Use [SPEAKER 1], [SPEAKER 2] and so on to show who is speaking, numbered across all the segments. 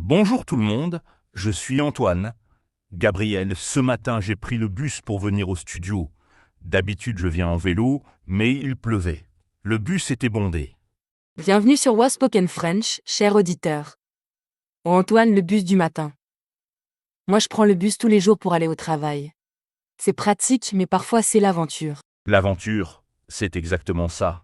[SPEAKER 1] Bonjour tout le monde, je suis Antoine. Gabriel, ce matin j'ai pris le bus pour venir au studio. D'habitude je viens en vélo, mais il pleuvait. Le bus était bondé.
[SPEAKER 2] Bienvenue sur Waspoken French, cher auditeur. Oh Antoine, le bus du matin. Moi je prends le bus tous les jours pour aller au travail. C'est pratique, mais parfois c'est l'aventure.
[SPEAKER 1] L'aventure, c'est exactement ça.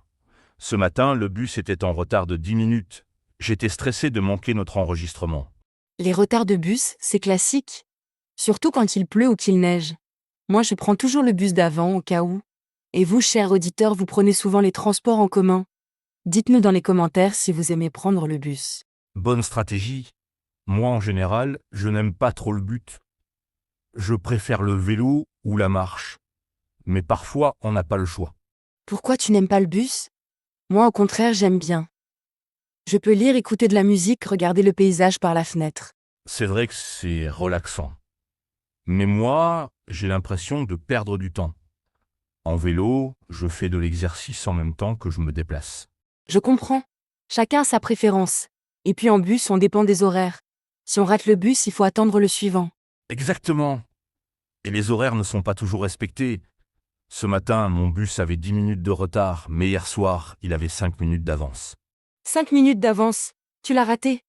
[SPEAKER 1] Ce matin, le bus était en retard de 10 minutes. J'étais stressé de manquer notre enregistrement.
[SPEAKER 2] Les retards de bus, c'est classique. Surtout quand il pleut ou qu'il neige. Moi je prends toujours le bus d'avant au cas où. Et vous, cher auditeur, vous prenez souvent les transports en commun. Dites-nous dans les commentaires si vous aimez prendre le bus.
[SPEAKER 1] Bonne stratégie. Moi en général, je n'aime pas trop le but. Je préfère le vélo ou la marche. Mais parfois, on n'a pas le choix.
[SPEAKER 2] Pourquoi tu n'aimes pas le bus? Moi au contraire, j'aime bien. Je peux lire, écouter de la musique, regarder le paysage par la fenêtre.
[SPEAKER 1] C'est vrai que c'est relaxant. Mais moi, j'ai l'impression de perdre du temps. En vélo, je fais de l'exercice en même temps que je me déplace.
[SPEAKER 2] Je comprends. Chacun a sa préférence. Et puis en bus, on dépend des horaires. Si on rate le bus, il faut attendre le suivant.
[SPEAKER 1] Exactement. Et les horaires ne sont pas toujours respectés. Ce matin, mon bus avait 10 minutes de retard, mais hier soir, il avait 5 minutes d'avance.
[SPEAKER 2] 5 minutes d'avance. Tu l'as raté.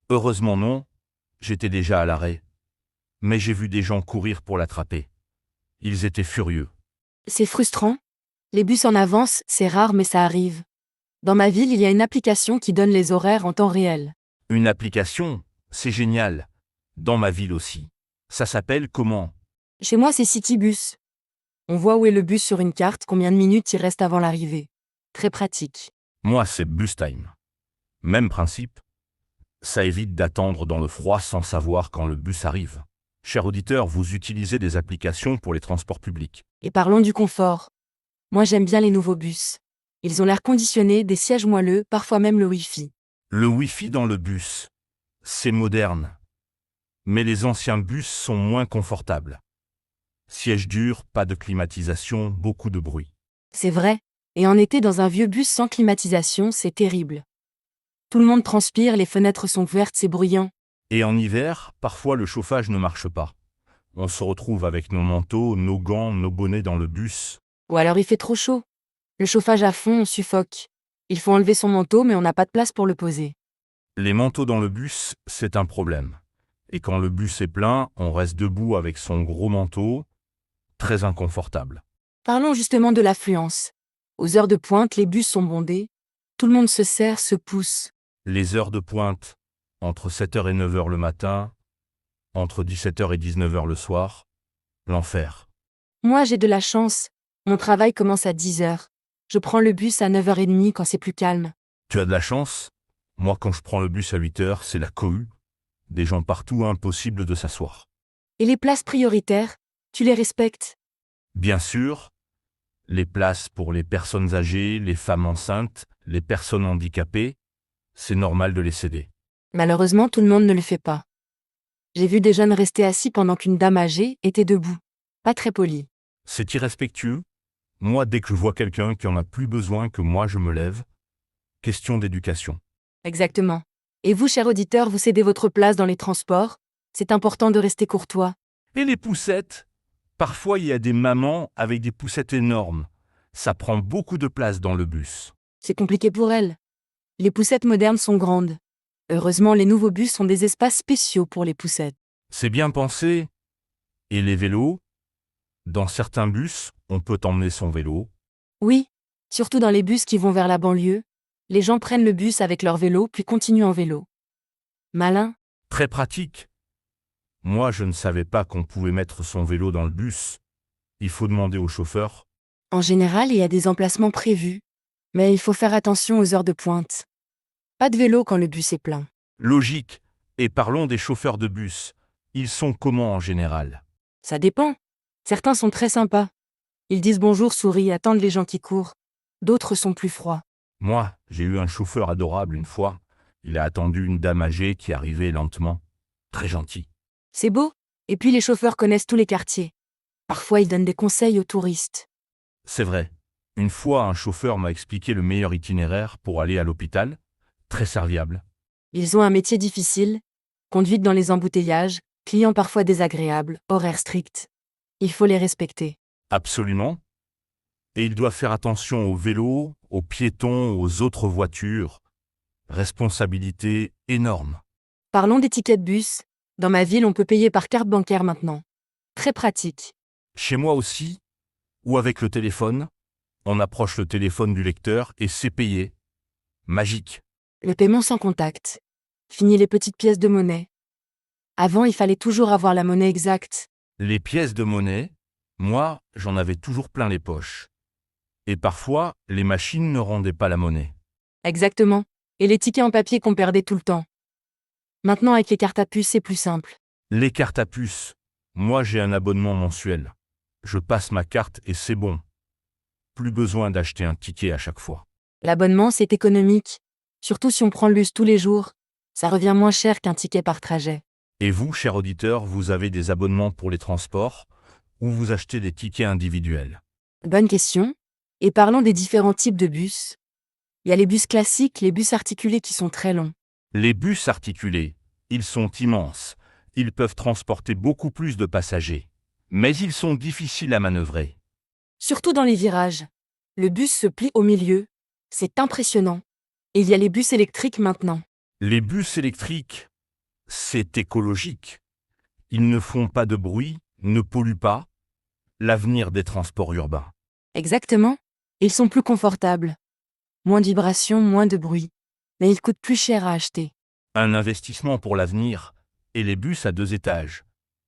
[SPEAKER 1] Heureusement non, j'étais déjà à l'arrêt. Mais j'ai vu des gens courir pour l'attraper. Ils étaient furieux.
[SPEAKER 2] C'est frustrant. Les bus en avance, c'est rare mais ça arrive. Dans ma ville, il y a une application qui donne les horaires en temps réel.
[SPEAKER 1] Une application, c'est génial. Dans ma ville aussi. Ça s'appelle comment?
[SPEAKER 2] Chez moi, c'est Citybus. On voit où est le bus sur une carte, combien de minutes il reste avant l'arrivée. Très pratique.
[SPEAKER 1] Moi, c'est Bus Time. Même principe. Ça évite d'attendre dans le froid sans savoir quand le bus arrive. Cher auditeur, vous utilisez des applications pour les transports publics.
[SPEAKER 2] Et parlons du confort. Moi, j'aime bien les nouveaux bus. Ils ont l'air conditionné, des sièges moelleux, parfois même le Wi-Fi.
[SPEAKER 1] Le Wi-Fi dans le bus, c'est moderne. Mais les anciens bus sont moins confortables. Siège dur, pas de climatisation, beaucoup de bruit.
[SPEAKER 2] C'est vrai. Et en été, dans un vieux bus sans climatisation, c'est terrible. Tout le monde transpire, les fenêtres sont ouvertes, c'est bruyant.
[SPEAKER 1] Et en hiver, parfois le chauffage ne marche pas. On se retrouve avec nos manteaux, nos gants, nos bonnets dans le bus.
[SPEAKER 2] Ou alors il fait trop chaud. Le chauffage à fond, on suffoque. Il faut enlever son manteau, mais on n'a pas de place pour le poser.
[SPEAKER 1] Les manteaux dans le bus, c'est un problème. Et quand le bus est plein, on reste debout avec son gros manteau, très inconfortable.
[SPEAKER 2] Parlons justement de l'affluence. Aux heures de pointe, les bus sont bondés. Tout le monde se serre, se pousse.
[SPEAKER 1] Les heures de pointe, entre 7h et 9h le matin, entre 17h et 19h le soir, l'enfer.
[SPEAKER 2] Moi, j'ai de la chance. Mon travail commence à 10h. Je prends le bus à 9h30 quand c'est plus calme.
[SPEAKER 1] Tu as de la chance? Moi, quand je prends le bus à 8h, c'est la cohue. Des gens partout, impossible de s'asseoir.
[SPEAKER 2] Et les places prioritaires, tu les respectes?
[SPEAKER 1] Bien sûr, les places pour les personnes âgées, les femmes enceintes, les personnes handicapées, c'est normal de les céder.
[SPEAKER 2] Malheureusement, tout le monde ne le fait pas. J'ai vu des jeunes rester assis pendant qu'une dame âgée était debout. Pas très poli.
[SPEAKER 1] C'est irrespectueux. Moi, dès que je vois quelqu'un qui en a plus besoin que moi, je me lève. Question d'éducation.
[SPEAKER 2] Exactement. Et vous, cher auditeur, vous cédez votre place dans les transports? C'est important de rester courtois.
[SPEAKER 1] Et les poussettes? Parfois, il y a des mamans avec des poussettes énormes. Ça prend beaucoup de place dans le bus.
[SPEAKER 2] C'est compliqué pour elles. Les poussettes modernes sont grandes. Heureusement, les nouveaux bus ont des espaces spéciaux pour les poussettes.
[SPEAKER 1] C'est bien pensé. Et les vélos? Dans certains bus, on peut emmener son vélo.
[SPEAKER 2] Oui, surtout dans les bus qui vont vers la banlieue, les gens prennent le bus avec leur vélo puis continuent en vélo. Malin.
[SPEAKER 1] Très pratique. Moi, je ne savais pas qu'on pouvait mettre son vélo dans le bus. Il faut demander au chauffeur.
[SPEAKER 2] En général, il y a des emplacements prévus, mais il faut faire attention aux heures de pointe. Pas de vélo quand le bus est plein.
[SPEAKER 1] Logique. Et parlons des chauffeurs de bus. Ils sont comment en général?
[SPEAKER 2] Ça dépend. Certains sont très sympas. Ils disent bonjour, sourient, attendent les gens qui courent. D'autres sont plus froids.
[SPEAKER 1] Moi, j'ai eu un chauffeur adorable une fois. Il a attendu une dame âgée qui arrivait lentement. Très gentil.
[SPEAKER 2] C'est beau. Et puis les chauffeurs connaissent tous les quartiers. Parfois, ils donnent des conseils aux touristes.
[SPEAKER 1] C'est vrai. Une fois, un chauffeur m'a expliqué le meilleur itinéraire pour aller à l'hôpital. Très serviable.
[SPEAKER 2] Ils ont un métier difficile. Conduite dans les embouteillages, clients parfois désagréables, horaires stricts. Il faut les respecter.
[SPEAKER 1] Absolument. Et il doit faire attention aux vélos, aux piétons, aux autres voitures. Responsabilité énorme.
[SPEAKER 2] Parlons des tickets de bus. Dans ma ville, on peut payer par carte bancaire maintenant. Très pratique.
[SPEAKER 1] Chez moi aussi, ou avec le téléphone, on approche le téléphone du lecteur et c'est payé. Magique.
[SPEAKER 2] Le paiement sans contact. Fini les petites pièces de monnaie. Avant, il fallait toujours avoir la monnaie exacte.
[SPEAKER 1] Les pièces de monnaie, moi, j'en avais toujours plein les poches. Et parfois, les machines ne rendaient pas la monnaie.
[SPEAKER 2] Exactement. Et les tickets en papier qu'on perdait tout le temps. Maintenant, avec les cartes à puce, c'est plus simple.
[SPEAKER 1] Les cartes à puce, moi j'ai un abonnement mensuel. Je passe ma carte et c'est bon. Plus besoin d'acheter un ticket à chaque fois.
[SPEAKER 2] L'abonnement, c'est économique. Surtout si on prend le bus tous les jours. Ça revient moins cher qu'un ticket par trajet.
[SPEAKER 1] Et vous, cher auditeur, vous avez des abonnements pour les transports ou vous achetez des tickets individuels?
[SPEAKER 2] Bonne question. Et parlons des différents types de bus. Il y a les bus classiques, les bus articulés qui sont très longs.
[SPEAKER 1] Les bus articulés, ils sont immenses. Ils peuvent transporter beaucoup plus de passagers. Mais ils sont difficiles à manœuvrer.
[SPEAKER 2] Surtout dans les virages. Le bus se plie au milieu. C'est impressionnant. Et il y a les bus électriques maintenant.
[SPEAKER 1] Les bus électriques, c'est écologique. Ils ne font pas de bruit, ne polluent pas. L'avenir des transports urbains.
[SPEAKER 2] Exactement. Ils sont plus confortables. Moins de vibrations, moins de bruit. Mais ils coûtent plus cher à acheter.
[SPEAKER 1] Un investissement pour l'avenir. Et les bus à 2 étages.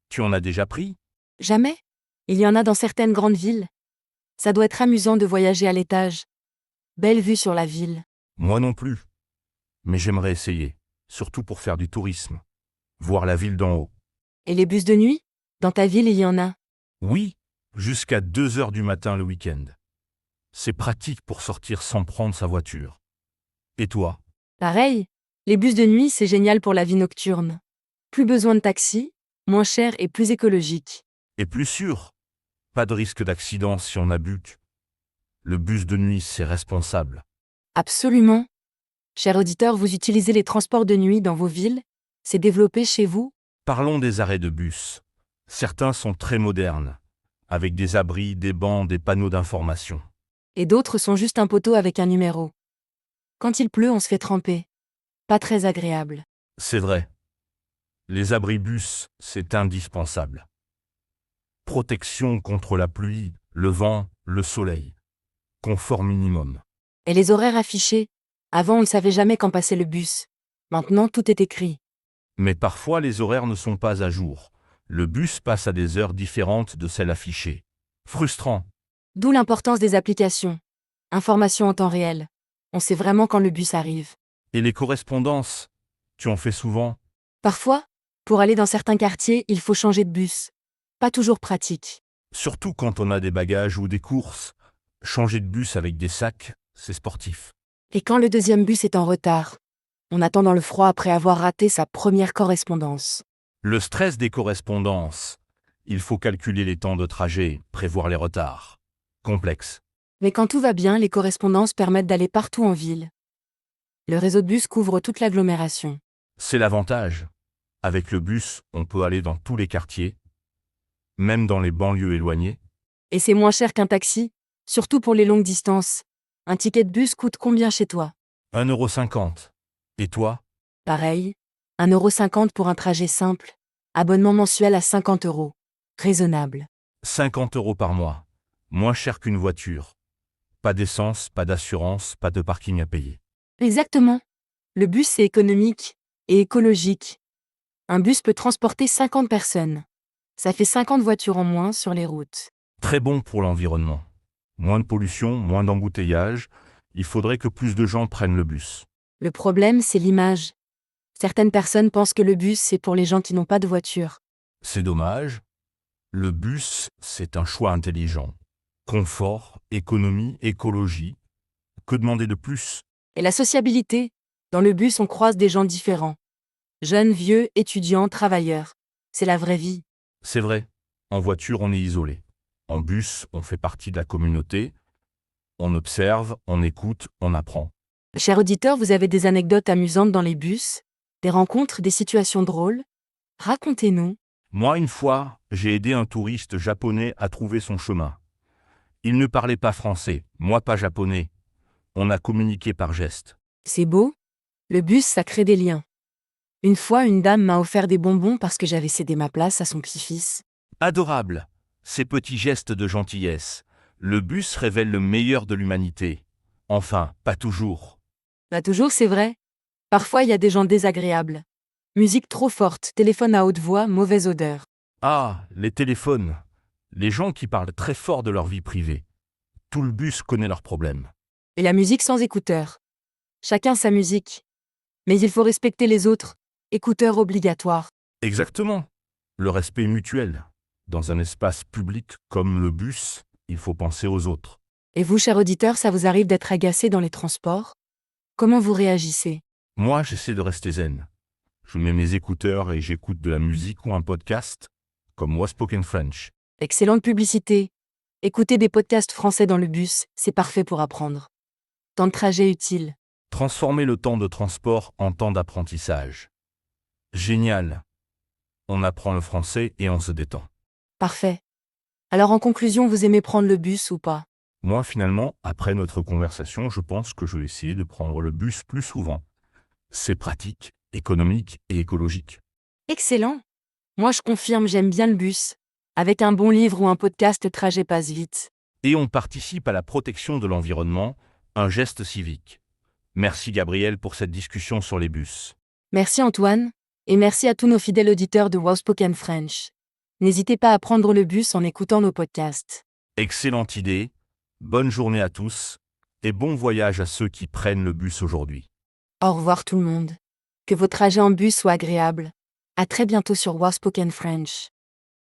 [SPEAKER 1] Tu en as déjà pris?
[SPEAKER 2] Jamais. Il y en a dans certaines grandes villes. Ça doit être amusant de voyager à l'étage. Belle vue sur la ville.
[SPEAKER 1] Moi non plus. Mais j'aimerais essayer, surtout pour faire du tourisme. Voir la ville d'en haut.
[SPEAKER 2] Et les bus de nuit? Dans ta ville, il y en a.
[SPEAKER 1] Oui, jusqu'à 2 heures du matin le week-end. C'est pratique pour sortir sans prendre sa voiture. Et toi?
[SPEAKER 2] Pareil. Les bus de nuit, c'est génial pour la vie nocturne. Plus besoin de taxi, moins cher et plus écologique.
[SPEAKER 1] Et plus sûr. Pas de risque d'accident si on a bu. Le bus de nuit, c'est responsable.
[SPEAKER 2] Absolument. Chers auditeurs, vous utilisez les transports de nuit dans vos villes? C'est développé chez vous?
[SPEAKER 1] Parlons des arrêts de bus. Certains sont très modernes, avec des abris, des bancs, des panneaux d'information.
[SPEAKER 2] Et d'autres sont juste un poteau avec un numéro. Quand il pleut, on se fait tremper. Pas très agréable.
[SPEAKER 1] C'est vrai. Les abribus, c'est indispensable. Protection contre la pluie, le vent, le soleil. Confort minimum.
[SPEAKER 2] Et les horaires affichés? Avant, on ne savait jamais quand passait le bus. Maintenant, tout est écrit.
[SPEAKER 1] Mais parfois, les horaires ne sont pas à jour. Le bus passe à des heures différentes de celles affichées. Frustrant.
[SPEAKER 2] D'où l'importance des applications. Information en temps réel. On sait vraiment quand le bus arrive.
[SPEAKER 1] Et les correspondances, tu en fais souvent?
[SPEAKER 2] Parfois, pour aller dans certains quartiers, il faut changer de bus. Pas toujours pratique.
[SPEAKER 1] Surtout quand on a des bagages ou des courses. Changer de bus avec des sacs, c'est sportif.
[SPEAKER 2] Et quand le deuxième bus est en retard? On attend dans le froid après avoir raté sa première correspondance.
[SPEAKER 1] Le stress des correspondances. Il faut calculer les temps de trajet, prévoir les retards. Complexe.
[SPEAKER 2] Mais quand tout va bien, les correspondances permettent d'aller partout en ville. Le réseau de bus couvre toute l'agglomération.
[SPEAKER 1] C'est l'avantage. Avec le bus, on peut aller dans tous les quartiers, même dans les banlieues éloignées.
[SPEAKER 2] Et c'est moins cher qu'un taxi, surtout pour les longues distances. Un ticket de bus coûte combien chez toi?
[SPEAKER 1] 1,50 €. Et toi?
[SPEAKER 2] Pareil. 1,50 € pour un trajet simple. Abonnement mensuel à 50 €. Raisonnable.
[SPEAKER 1] 50 € par mois. Moins cher qu'une voiture. Pas d'essence, pas d'assurance, pas de parking à payer.
[SPEAKER 2] Exactement. Le bus, c'est économique et écologique. Un bus peut transporter 50 personnes. Ça fait 50 voitures en moins sur les routes.
[SPEAKER 1] Très bon pour l'environnement. Moins de pollution, moins d'embouteillage. Il faudrait que plus de gens prennent le bus.
[SPEAKER 2] Le problème, c'est l'image. Certaines personnes pensent que le bus, c'est pour les gens qui n'ont pas de voiture.
[SPEAKER 1] C'est dommage. Le bus, c'est un choix intelligent. Confort, économie, écologie. Que demander de plus?
[SPEAKER 2] Et la sociabilité? Dans le bus, on croise des gens différents. Jeunes, vieux, étudiants, travailleurs. C'est la vraie vie.
[SPEAKER 1] C'est vrai. En voiture, on est isolé. En bus, on fait partie de la communauté. On observe, on écoute, on apprend.
[SPEAKER 2] Chers auditeurs, vous avez des anecdotes amusantes dans les bus? Des rencontres, des situations drôles? Racontez-nous.
[SPEAKER 1] Moi, une fois, j'ai aidé un touriste japonais à trouver son chemin. Il ne parlait pas français, moi pas japonais. On a communiqué par gestes.
[SPEAKER 2] C'est beau? Le bus, ça crée des liens. Une fois, une dame m'a offert des bonbons parce que j'avais cédé ma place à son petit-fils.
[SPEAKER 1] Adorable. Ces petits gestes de gentillesse. Le bus révèle le meilleur de l'humanité. Enfin, pas toujours.
[SPEAKER 2] Pas toujours, c'est vrai. Parfois, il y a des gens désagréables. Musique trop forte, téléphone à haute voix, mauvaise odeur.
[SPEAKER 1] Ah, les téléphones. Les gens qui parlent très fort de leur vie privée. Tout le bus connaît leurs problèmes.
[SPEAKER 2] Et la musique sans écouteurs. Chacun sa musique. Mais il faut respecter les autres. Écouteurs obligatoires.
[SPEAKER 1] Exactement. Le respect est mutuel. Dans un espace public comme le bus, il faut penser aux autres.
[SPEAKER 2] Et vous, cher auditeur, ça vous arrive d'être agacé dans les transports? Comment vous réagissez?
[SPEAKER 1] Moi, j'essaie de rester zen. Je mets mes écouteurs et j'écoute de la musique ou un podcast, comme Was Spoken French.
[SPEAKER 2] Excellente publicité. Écouter des podcasts français dans le bus, c'est parfait pour apprendre. Temps de trajet utile.
[SPEAKER 1] Transformer le temps de transport en temps d'apprentissage. Génial. On apprend le français et on se détend.
[SPEAKER 2] Parfait. Alors en conclusion, vous aimez prendre le bus ou pas?
[SPEAKER 1] Moi, finalement, après notre conversation, je pense que je vais essayer de prendre le bus plus souvent. C'est pratique, économique et écologique.
[SPEAKER 2] Excellent. Moi, je confirme, j'aime bien le bus. Avec un bon livre ou un podcast, le trajet passe vite.
[SPEAKER 1] Et on participe à la protection de l'environnement, un geste civique. Merci Gabriel pour cette discussion sur les bus.
[SPEAKER 2] Merci Antoine, et merci à tous nos fidèles auditeurs de Wow Spoken French. N'hésitez pas à prendre le bus en écoutant nos podcasts.
[SPEAKER 1] Excellente idée, bonne journée à tous, et bon voyage à ceux qui prennent le bus aujourd'hui.
[SPEAKER 2] Au revoir tout le monde. Que vos trajets en bus soient agréables. À très bientôt sur Wow Spoken French.